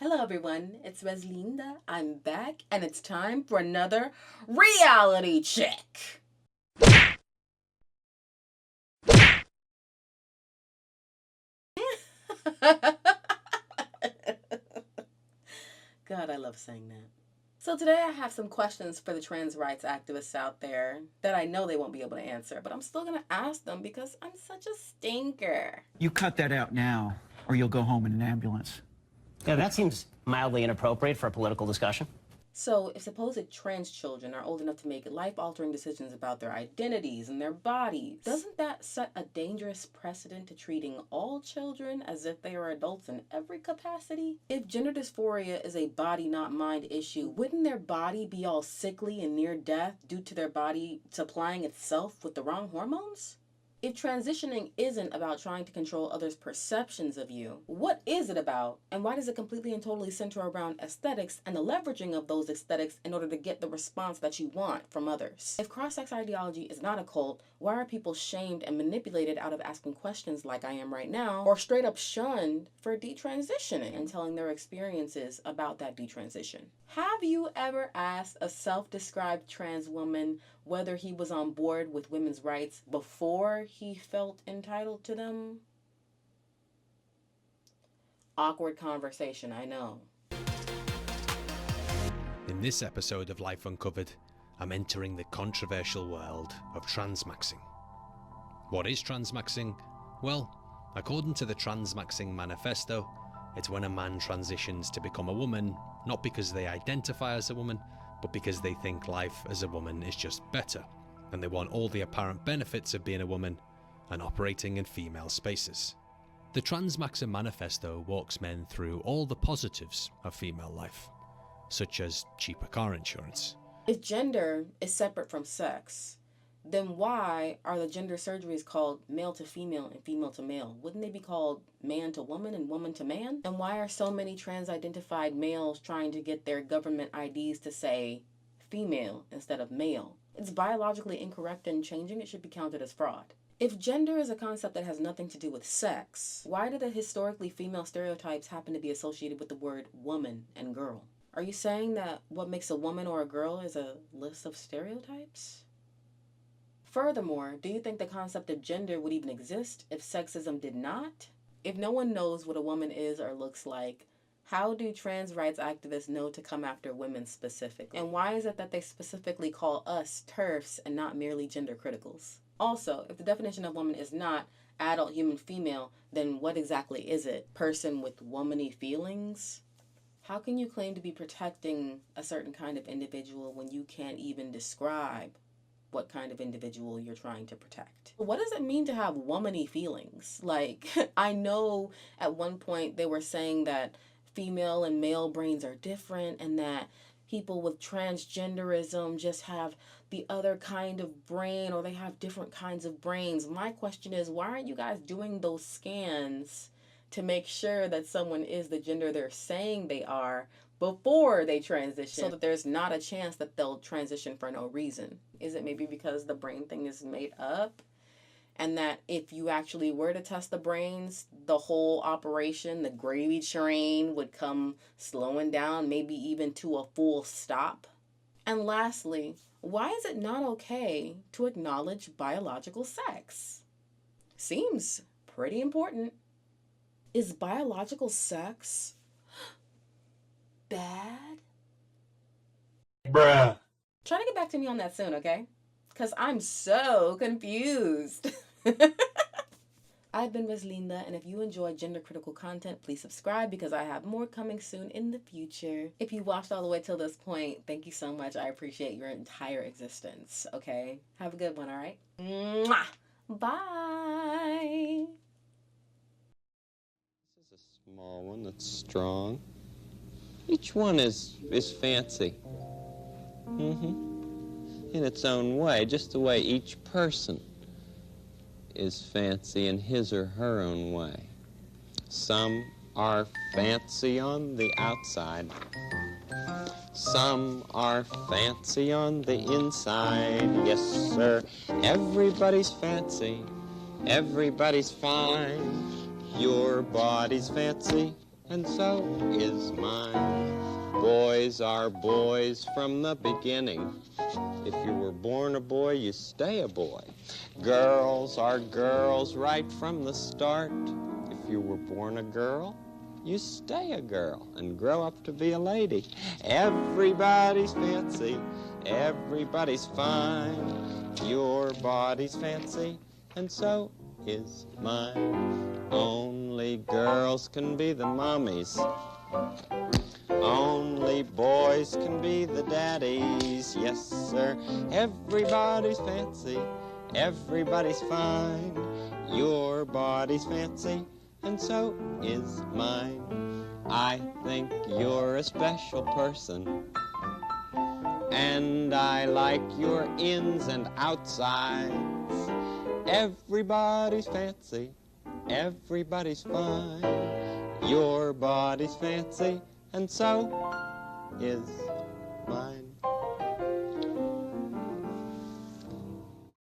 Hello everyone, it's Reslinda. I'm back and it's time for another reality check. God, I love saying that. So today I have some questions for the trans rights activists out there that I know they won't be able to answer, but I'm still going to ask them because I'm such a stinker. You cut that out now, or you'll go home in an ambulance. Yeah, that seems mildly inappropriate for a political discussion. So, if supposed trans children are old enough to make life-altering decisions about their identities and their bodies, doesn't that set a dangerous precedent to treating all children as if they are adults in every capacity? If gender dysphoria is a body not mind issue, wouldn't their body be all sickly and near death due to their body supplying itself with the wrong hormones? If transitioning isn't about trying to control others' perceptions of you, what is it about? And why does it completely and totally center around aesthetics and the leveraging of those aesthetics in order to get the response that you want from others? If cross-sex ideology is not a cult, why are people shamed and manipulated out of asking questions like I am right now, or straight up shunned for detransitioning and telling their experiences about that detransition? Have you ever asked a self-described trans woman whether he was on board with women's rights before he felt entitled to them? Awkward conversation, I know. In this episode of Life Uncovered, I'm entering the controversial world of transmaxing. What is transmaxing? Well, according to the Transmaxing Manifesto, it's when a man transitions to become a woman, not because they identify as a woman, but because they think life as a woman is just better, and they want all the apparent benefits of being a woman and operating in female spaces. The Transmaxer Manifesto walks men through all the positives of female life, such as cheaper car insurance. If gender is separate from sex, then why are the gender surgeries called male to female and female to male? Wouldn't they be called man to woman and woman to man? And why are so many trans-identified males trying to get their government IDs to say female instead of male? It's biologically incorrect, and changing it should be counted as fraud. If gender is a concept that has nothing to do with sex, why do the historically female stereotypes happen to be associated with the word woman and girl? Are you saying that what makes a woman or a girl is a list of stereotypes? Furthermore, do you think the concept of gender would even exist if sexism did not? If no one knows what a woman is or looks like, how do trans rights activists know to come after women specifically? And why is it that they specifically call us TERFs and not merely gender criticals? Also, if the definition of woman is not adult human female, then what exactly is it? Person with womany feelings? How can you claim to be protecting a certain kind of individual when you can't even describe what kind of individual you're trying to protect? What does it mean to have womany feelings? Like, I know at one point they were saying that female and male brains are different and that people with transgenderism just have the other kind of brain, or they have different kinds of brains. My question is, why aren't you guys doing those scans to make sure that someone is the gender they're saying they are before they transition, so that there's not a chance that they'll transition for no reason? Is it maybe because the brain thing is made up? And that if you actually were to test the brains, the whole operation, the gravy train, would come slowing down, maybe even to a full stop? And lastly, why is it not okay to acknowledge biological sex? Seems pretty important. Is biological sex bad? Bruh. Try to get back to me on that soon, okay? Because I'm so confused. I've been Reslinda, and if you enjoy gender critical content, please subscribe because I have more coming soon in the future. If you watched all the way till this point, thank you so much. I appreciate your entire existence, okay? Have a good one, all right? Mwah! Bye! This is a small one that's strong. Each one is fancy. In its own way, just the way each person is fancy in his or her own way. Some are fancy on the outside. Some are fancy on the inside. Yes, sir. Everybody's fancy. Everybody's fine. Your body's fancy. and so is mine. Boys are boys from the beginning. If you were born a boy, you stay a boy. Girls are girls right from the start. If you were born a girl, you stay a girl and grow up to be a lady. Everybody's fancy, everybody's fine. Your body's fancy, and so is mine. Only girls can be the mommies. Only boys can be the daddies. Yes, sir. Everybody's fancy, everybody's fine. Your body's fancy, and so is mine. I think you're a special person, and I like your ins and outsides. Everybody's fancy, everybody's fine. Your body's fancy, and so is